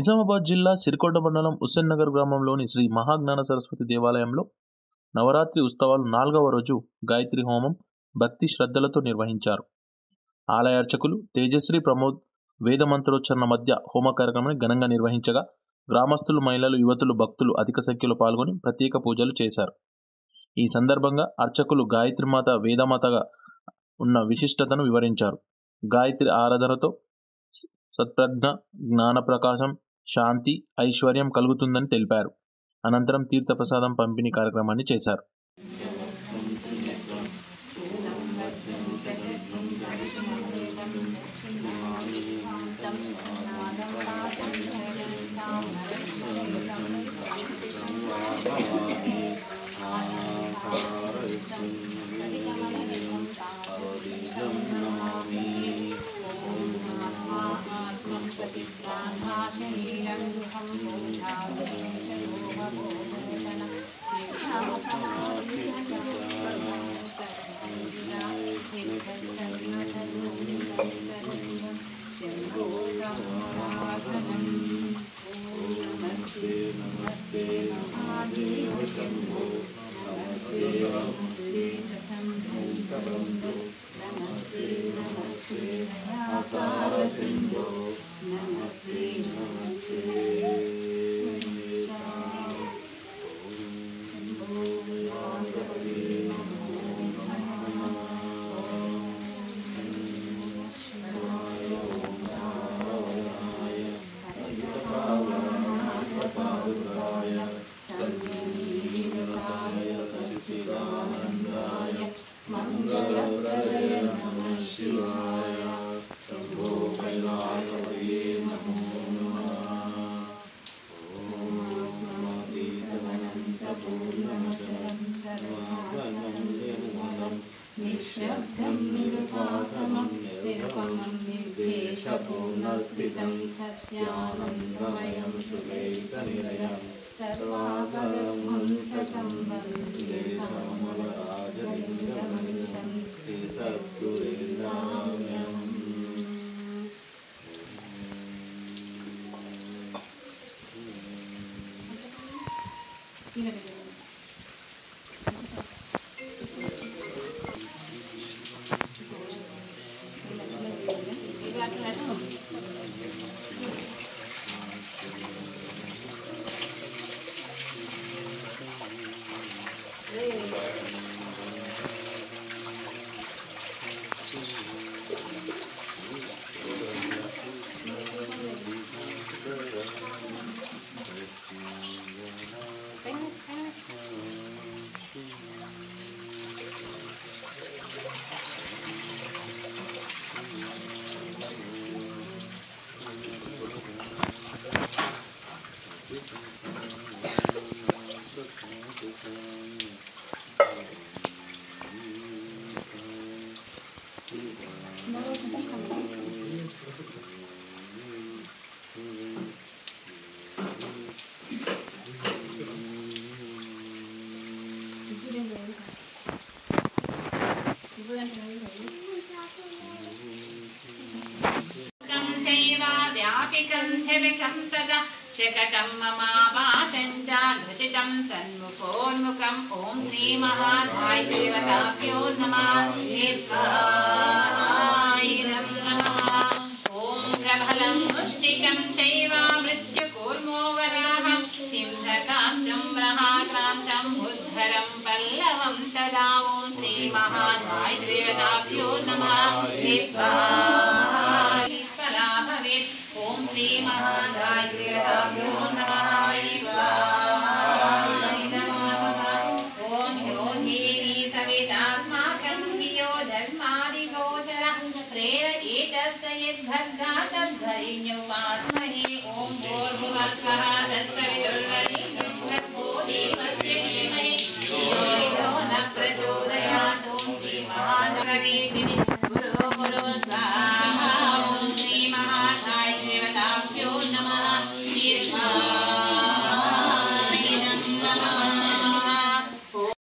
నిజామాబాద్ జిల్లా సిరికొండ మండలం హుస్సేన్ నగర్ గ్రామంలోని శ్రీ మహాజ్ఞాన సరస్వతి దేవాలయంలో నవరాత్రి ఉత్సవాలు 4వ రోజు గాయత్రి హోమం భక్తి శ్రద్ధలతో నిర్వహించారు. ఆలయ అర్చకులు తేజశ్రీ ప్రమోద్ వేద మంత్రోచ్చరణ మధ్య హోమ కార్యక్రమాన్ని ఘనంగా నిర్వహించగా గ్రామస్తులు, మహిళలు, యువతులు, భక్తులు అధిక సంఖ్యలో పాల్గొని ప్రత్యేక పూజలు చేశారు. ఈ సందర్భంగా అర్చకులు గాయత్రిమాత వేదమాతగా ఉన్న విశిష్టతను వివరించారు. గాయత్రి ఆరాధనతో సత్ప్రజ్ఞ, జ్ఞాన ప్రకాశం, శాంతి, ఐశ్వర్యం కలుగుతుందని తెలిపారు. అనంతరం తీర్థప్రసాదం పంపిణీ కార్యక్రమాన్ని చేశారు. शकटं ममाभाषं च घटितं सन्मुखोन्मुखं ॐ श्री महागायत्रीदेवताभ्यो नमः स्वाहायं नमः ॐ प्रबलं मुष्टिकं चैव मृत्युकूर्मो वराहं सिंहकान्तं ब्रहाक्रान्तं उद्धरं पल्लवं तदा ॐ श्री महागायत्रीदेवताभ्यो नमः स्वाहा ॐ श्री महागायत्रीदेवताभ्यो नमः ॐ यो देवी सवितात्माकं धियो धर्मादिगोचरः प्रेरयेतस्य यद्भर्गा तद्वरेण्यो वास्महे ॐ भूर्भुवः स्वः